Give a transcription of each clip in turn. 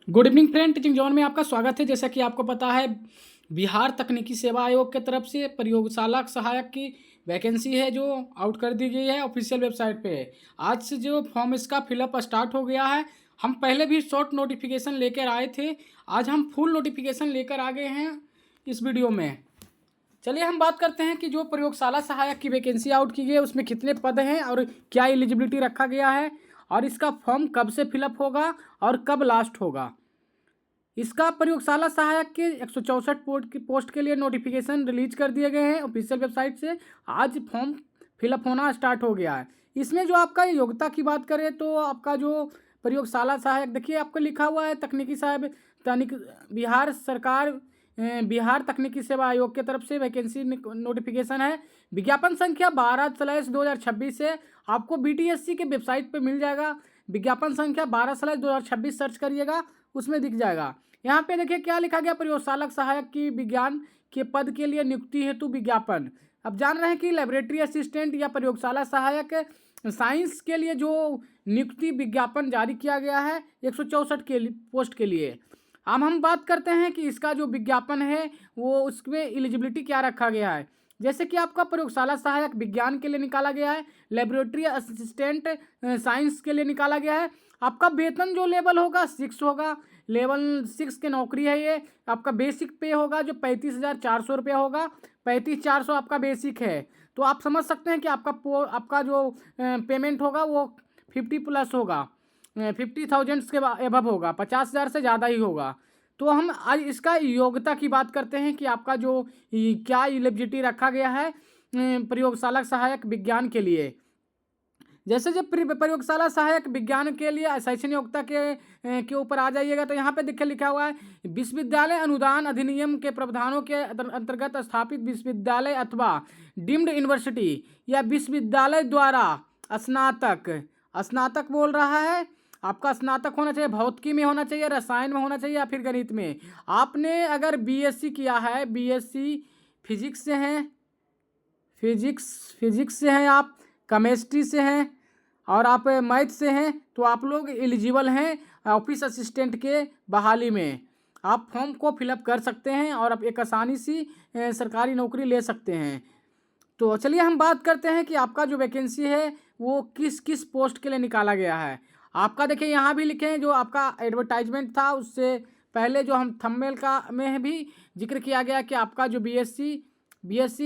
Good evening friend, teaching John में आपका स्वागत है। जैसा कि आपको पता है, बिहार तकनीकी सेवा आयोग की तरफ से प्रयोगशाला सहायक की वैकेंसी है जो आउट कर दी गई है, ऑफिशियल वेबसाइट पे है। आज से जो फॉर्म इसका फिलअप स्टार्ट हो गया है। हम पहले भी शॉर्ट नोटिफिकेशन लेकर आए थे, आज हम फुल नोटिफिकेशन लेकर आ गए हैं इस वीडियो में। चलिए हम बात करते हैं कि जो प्रयोगशाला सहायक की वैकेंसी आउट की गई है उसमें कितने पद हैं और क्या एलिजिबिलिटी रखा गया है, और इसका फॉर्म कब से फिलअप होगा और कब लास्ट होगा। इसका प्रयोगशाला सहायक के 164 पोस्ट के लिए नोटिफिकेशन रिलीज कर दिए गए हैं ऑफिशियल वेबसाइट से। आज फॉर्म फिलअप होना स्टार्ट हो गया है। इसमें जो आपका योग्यता की बात करें तो आपका जो प्रयोगशाला सहायक, देखिए आपको लिखा हुआ है तकनीकी साहब तनिक बिहार सरकार बिहार तकनीकी सेवा आयोग की तरफ से वैकेंसी नोटिफिकेशन है। विज्ञापन संख्या 12/2026 से आपको BTSC के वेबसाइट पे मिल जाएगा। विज्ञापन संख्या 12/2026 सर्च करिएगा, उसमें दिख जाएगा। यहाँ पे देखिए क्या लिखा गया, प्रयोगशाला सहायक की विज्ञान के पद के लिए नियुक्ति हेतु विज्ञापन। अब जान रहे हैं कि लेबोरेटरी असिस्टेंट या प्रयोगशाला सहायक साइंस के लिए जो नियुक्ति विज्ञापन जारी किया गया है 164 के पोस्ट के लिए। अब हम बात करते हैं कि इसका जो विज्ञापन है वो उसमें एलिजिबिलिटी क्या रखा गया है। जैसे कि आपका प्रयोगशाला सहायक विज्ञान के लिए निकाला गया है, लेबोरेटरी असिस्टेंट साइंस के लिए निकाला गया है। आपका वेतन जो लेवल होगा 6 होगा, लेवल 6 की नौकरी है ये। आपका बेसिक पे होगा जो 35,400 रुपया होगा, 35,400 आपका बेसिक है। तो आप समझ सकते हैं कि आपका जो पेमेंट होगा वो 50+ होगा, 50,000 के एबव होगा, 50,000 से ज़्यादा ही होगा। तो हम आज इसका योग्यता की बात करते हैं कि आपका जो क्या एलिजिबिलिटी रखा गया है प्रयोगशाला सहायक विज्ञान के लिए। जैसे जब प्रयोगशाला सहायक विज्ञान के लिए शैक्षणिक योग्यता के ऊपर आ जाइएगा तो यहाँ पे देखिए लिखा हुआ है, विश्वविद्यालय अनुदान अधिनियम के प्रावधानों के अंतर्गत स्थापित विश्वविद्यालय अथवा डीम्ड यूनिवर्सिटी या विश्वविद्यालय द्वारा स्नातक, स्नातक बोल रहा है, आपका स्नातक होना चाहिए, भौतिकी में होना चाहिए, रसायन में होना चाहिए या फिर गणित में। आपने अगर BSc किया है, BSc फिजिक्स से हैं, फिजिक्स से हैं आप, केमिस्ट्री से हैं और आप मैथ से हैं, तो आप लोग एलिजिबल हैं ऑफिस असिस्टेंट के बहाली में। आप फॉर्म को फिलअप कर सकते हैं और आप एक आसानी सी सरकारी नौकरी ले सकते हैं। तो चलिए हम बात करते हैं कि आपका जो वैकेंसी है वो किस किस पोस्ट के लिए निकाला गया है। आपका देखिए यहाँ भी लिखे हैं, जो आपका एडवर्टाइजमेंट था उससे पहले जो हम थंबनेल का में भी जिक्र किया गया कि आपका जो BSc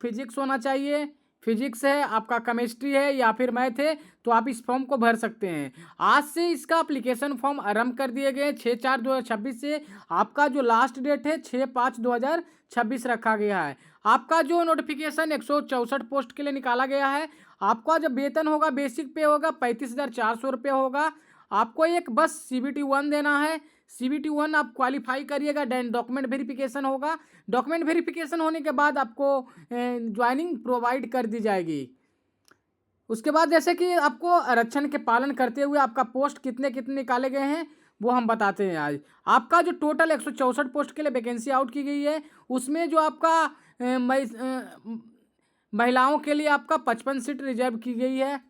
फिजिक्स होना चाहिए, फिजिक्स है, आपका केमिस्ट्री है या फिर मैथ है, तो आप इस फॉर्म को भर सकते हैं। आज से इसका एप्लीकेशन फॉर्म आरंभ कर दिए गए 6/4/2026 से। आपका जो लास्ट डेट है 6/5/2026 रखा गया है। आपका जो नोटिफिकेशन 164 पोस्ट के लिए निकाला गया है, आपका जब वेतन होगा बेसिक पे होगा 35,400 रुपये होगा। आपको एक बस CBT 1 देना है। CBT 1 आप क्वालिफाई करिएगा, देन डॉक्यूमेंट वेरिफिकेशन होगा। डॉक्यूमेंट वेरिफिकेशन होने के बाद आपको ज्वाइनिंग प्रोवाइड कर दी जाएगी। उसके बाद जैसे कि आपको आरक्षण के पालन करते हुए आपका पोस्ट कितने कितने निकाले गए हैं वो हम बताते हैं आज। आपका जो टोटल 164 पोस्ट के लिए वैकेंसी आउट की गई है उसमें जो आपका महिलाओं के लिए आपका 55 सीट रिजर्व की गई है।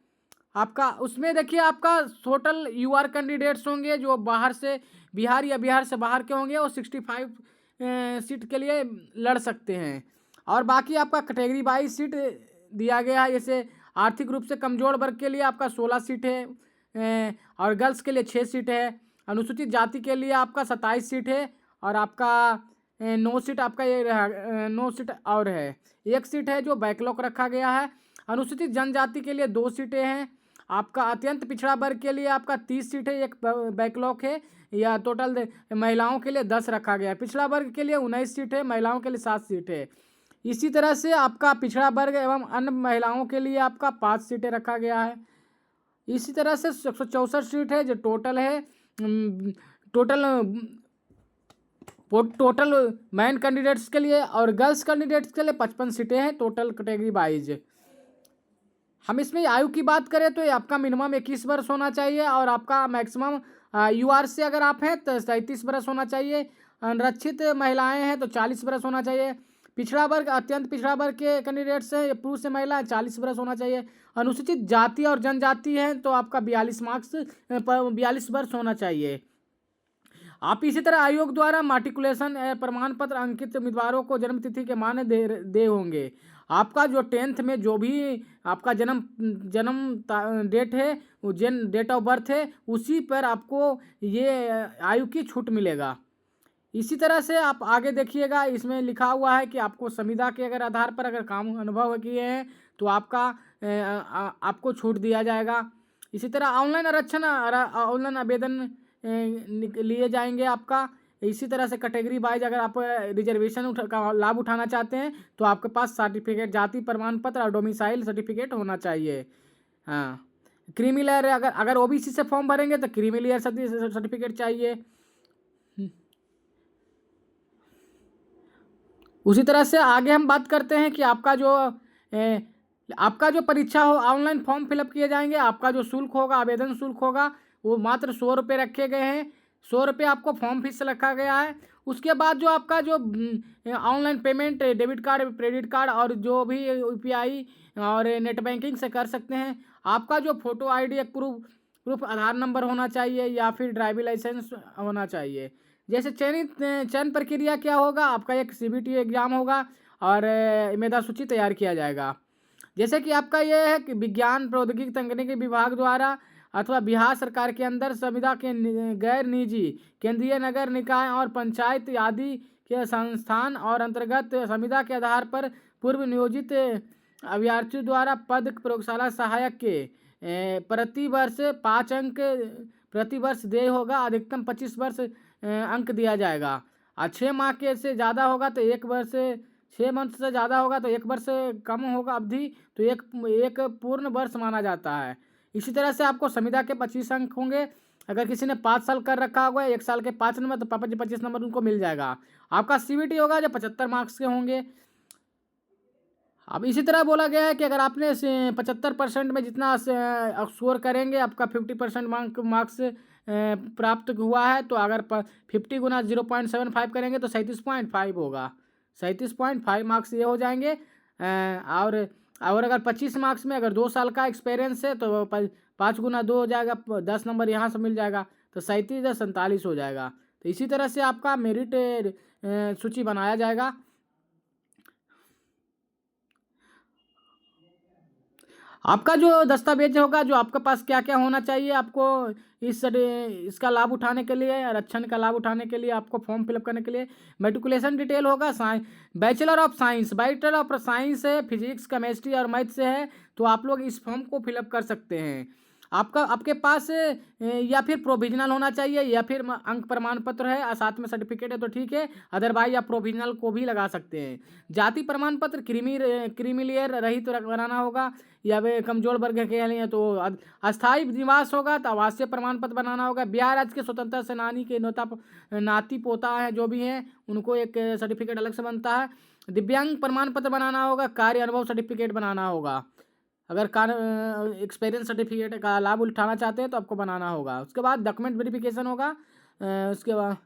आपका उसमें देखिए आपका टोटल UR कैंडिडेट्स होंगे जो बाहर से, बिहार या बिहार से बाहर के होंगे, और 65 सीट के लिए लड़ सकते हैं। और बाकी आपका कैटेगरी वाइज सीट दिया गया है। जैसे आर्थिक रूप से कमजोर वर्ग के लिए आपका 16 सीट है, और गर्ल्स के लिए 6 सीट है। अनुसूचित जाति के लिए आपका 27 सीट है, और आपका 9 सीट आपका ये 9 सीट और है। 1 सीट है जो बैकलॉग रखा गया है। अनुसूचित जनजाति के लिए 2 सीटें हैं। आपका अत्यंत पिछड़ा वर्ग के लिए आपका 30 सीट है, एक बैकलॉग है। या टोटल महिलाओं के लिए 10 रखा गया है। पिछड़ा वर्ग के लिए 19 सीट है, महिलाओं के लिए 7 सीट है। इसी तरह से आपका पिछड़ा वर्ग एवं अन्य महिलाओं के लिए आपका 5 सीटें रखा गया है। इसी तरह से 164 सीट है जो टोटल है। टोटल मैन कैंडिडेट्स के लिए, और गर्ल्स कैंडिडेट्स के लिए 55 सीटें हैं टोटल कैटेगरी वाइज। हम इसमें आयु की बात करें तो आपका मिनिमम 21 वर्ष होना चाहिए, और आपका मैक्सिमम UR से अगर आप हैं तो 37 वर्ष होना चाहिए। अनरक्षित महिलाएं हैं तो 40 वर्ष होना चाहिए। पिछड़ा वर्ग, अत्यंत पिछड़ा वर्ग के कैंडिडेट्स हैं, पुरुष से महिला 40 वर्ष होना चाहिए। अनुसूचित जाति और जनजाति हैं तो आपका 42 वर्ष होना चाहिए। आप इसी तरह आयोग द्वारा माट्रिकुलेशन प्रमाण पत्र अंकित उम्मीदवारों को जन्म तिथि के मान्य दे होंगे। आपका जो 10th में जो भी आपका जन्म जन्म डेट है, वो डेट ऑफ बर्थ है, उसी पर आपको ये आयु की छूट मिलेगा। इसी तरह से आप आगे देखिएगा, इसमें लिखा हुआ है कि आपको संविदा के अगर आधार पर अगर काम अनुभव किए हैं तो आपका आपको छूट दिया जाएगा। इसी तरह ऑनलाइन आरक्षण ऑनलाइन आवेदन लिए जाएंगे आपका। इसी तरह से कैटेगरी वाइज अगर आप रिजर्वेशन का लाभ उठाना चाहते हैं तो आपके पास सर्टिफिकेट, जाति प्रमाण पत्र और डोमिसाइल सर्टिफिकेट होना चाहिए। हाँ, क्रीमी लेयर अगर ओबीसी से फॉर्म भरेंगे तो क्रीमी लेयर सर्टिफिकेट चाहिए। उसी तरह से आगे हम बात करते हैं कि आपका जो परीक्षा हो, ऑनलाइन फॉर्म फिलअप किए जाएंगे। आपका जो शुल्क होगा, आवेदन शुल्क होगा, वो मात्र 100 रुपये रखे गए हैं। 100 रुपये आपको फॉर्म फीस रखा गया है। उसके बाद जो आपका जो online payment debit card, credit card और जो भी यूपीआई और नेट बैंकिंग से कर सकते हैं। आपका जो फोटो आईडी एक प्रूफ आधार नंबर होना चाहिए या फिर ड्राइविंग लाइसेंस होना चाहिए। जैसे चयन प्रक्रिया क्या होगा, आपका एक सीबीटी एग्जाम होगा और मेधा सूची तैयार किया जाएगा। जैसे कि आपका ये है कि विज्ञान प्रौद्योगिकी तकनीकी विभाग द्वारा अथवा बिहार सरकार के अंदर संविदा के गैर निजी केंद्रीय नगर निकाय और पंचायत आदि के संस्थान और अंतर्गत संविदा के आधार पर पूर्व नियोजित अभ्यर्थियों द्वारा पद प्रयोगशाला सहायक के प्रति वर्ष 5 अंक प्रति वर्ष देय होगा। अधिकतम 25 वर्ष अंक दिया जाएगा। और 6 माह के से ज़्यादा होगा तो 1 वर्ष, 6 मंथ से ज़्यादा होगा तो 1 वर्ष कम होगा अवधि तो एक पूर्ण वर्ष माना जाता है। इसी तरह से आपको संविदा के 25 अंक होंगे। अगर किसी ने 5 साल कर रखा होगा, 1 साल के 5 नंबर, तो 25 नंबर उनको मिल जाएगा। आपका सीवीटी होगा जो 75 मार्क्स के होंगे। अब इसी तरह बोला गया है कि अगर आपने 75% में जितना स्कोर करेंगे, आपका 50% मार्क्स प्राप्त हुआ है, तो अगर 50 गुना 0.75 करेंगे तो 37.5 होगा। 37.5 मार्क्स ये हो जाएंगे। और अगर 25 मार्क्स में अगर 2 साल का एक्सपीरियंस है तो 5 गुना 2 हो जाएगा, 10 नंबर यहाँ से मिल जाएगा, तो 37 या 47 हो जाएगा। तो इसी तरह से आपका मेरिट सूची बनाया जाएगा। आपका जो दस्तावेज होगा, जो आपके पास क्या क्या होना चाहिए, आपको इसका लाभ उठाने के लिए, आरक्षण का लाभ उठाने के लिए, आपको फॉर्म फिलअप करने के लिए मेट्रिकुलेशन डिटेल होगा। बैचलर ऑफ साइंस है, फिजिक्स, केमिस्ट्री और मैथ से है तो आप लोग इस फॉर्म को फिलअप कर सकते हैं। आपके पास या फिर प्रोविजनल होना चाहिए या फिर अंक प्रमाण पत्र है और साथ में सर्टिफिकेट है तो ठीक है, अदरवाइज आप प्रोविजनल को भी लगा सकते हैं। जाति प्रमाण पत्र क्रीमी लेयर रहित बनाना होगा, या वे कमजोर वर्ग के लिए तो अस्थायी निवास होगा तो आवासीय प्रमाण पत्र बनाना होगा। बिहार राज्य के स्वतंत्रता सेनानी के नाती पोता है जो भी हैं, उनको एक सर्टिफिकेट अलग से बनता है। दिव्यांग प्रमाण पत्र बनाना होगा। कार्य अनुभव सर्टिफिकेट बनाना होगा। अगर एक्सपीरियंस सर्टिफिकेट का लाभ उठाना चाहते हैं तो आपको बनाना होगा। उसके बाद डॉक्यूमेंट वेरिफिकेशन होगा। उसके बाद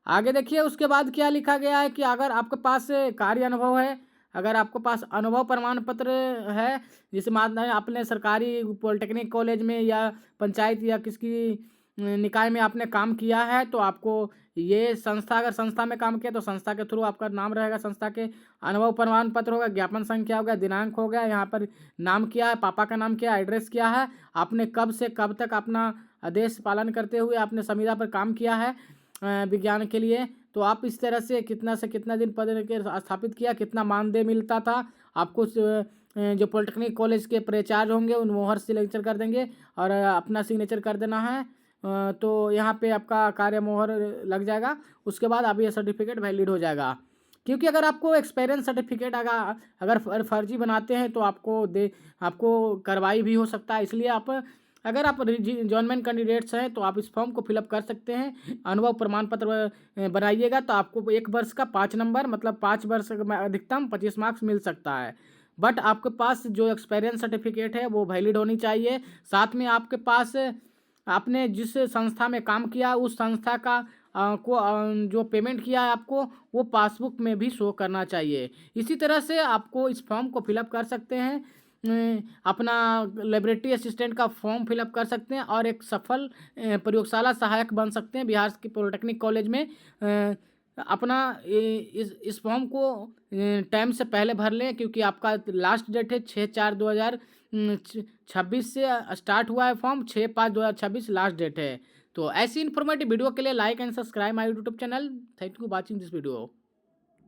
आगे देखिए, उसके बाद क्या लिखा गया है कि अगर आपके पास कार्य अनुभव है, अगर आपके पास अनुभव प्रमाण पत्र है, जैसे मान लें आपने सरकारी पॉलिटेक्निक कॉलेज में या पंचायत या किसी निकाय में आपने काम किया है, तो आपको ये संस्था, अगर संस्था में काम किया तो संस्था के थ्रू आपका नाम रहेगा, संस्था के अनुभव प्रमाण पत्र होगा, ज्ञापन संख्या होगा, दिनांक हो गया, यहाँ पर नाम क्या है, पापा का नाम क्या है, एड्रेस क्या है, आपने कब से कब तक अपना आदेश पालन करते हुए आपने संविदा पर काम किया है विज्ञान के लिए, तो आप इस तरह से कितना दिन पद के स्थापित किया, कितना मानदेय मिलता था आपको। जो पॉलिटेक्निक कॉलेज के प्राचार्य होंगे उन मोहर सिग्नेचर कर देंगे और अपना सिग्नेचर कर देना है, तो यहाँ पे आपका कार्य मोहर लग जाएगा। उसके बाद आप ये सर्टिफिकेट वैलिड हो जाएगा। क्योंकि अगर आपको एक्सपीरियंस सर्टिफिकेट अगर फर्जी बनाते हैं तो आपको कार्रवाई भी हो सकता है। इसलिए अगर आप जॉइनमेंट कैंडिडेट्स हैं तो आप इस फॉर्म को फिलअप कर सकते हैं। अनुभव प्रमाण पत्र बनाइएगा तो आपको 1 वर्ष का 5 नंबर, मतलब 5 वर्ष में अधिकतम 25 मार्क्स मिल सकता है। बट आपके पास जो एक्सपीरियंस सर्टिफिकेट है वो वैलिड होनी चाहिए। साथ में आपके पास आपने जिस संस्था में काम किया उस संस्था का जो पेमेंट किया है आपको, वो पासबुक में भी शो करना चाहिए। इसी तरह से आपको इस फॉर्म को फिलअप कर सकते हैं। अपना लेबोरेटरी असिस्टेंट का फॉर्म फिलअप कर सकते हैं और एक सफल प्रयोगशाला सहायक बन सकते हैं बिहार के पॉलिटेक्निक कॉलेज में। अपना इस फॉर्म को टाइम से पहले भर लें, क्योंकि आपका लास्ट डेट है 6/4/2026 से स्टार्ट हुआ है फॉर्म, 6/5/2026 लास्ट डेट है। तो ऐसी इन्फॉर्मेटिव वीडियो के लिए like and subscribe my YouTube channel. Thank you watching this video.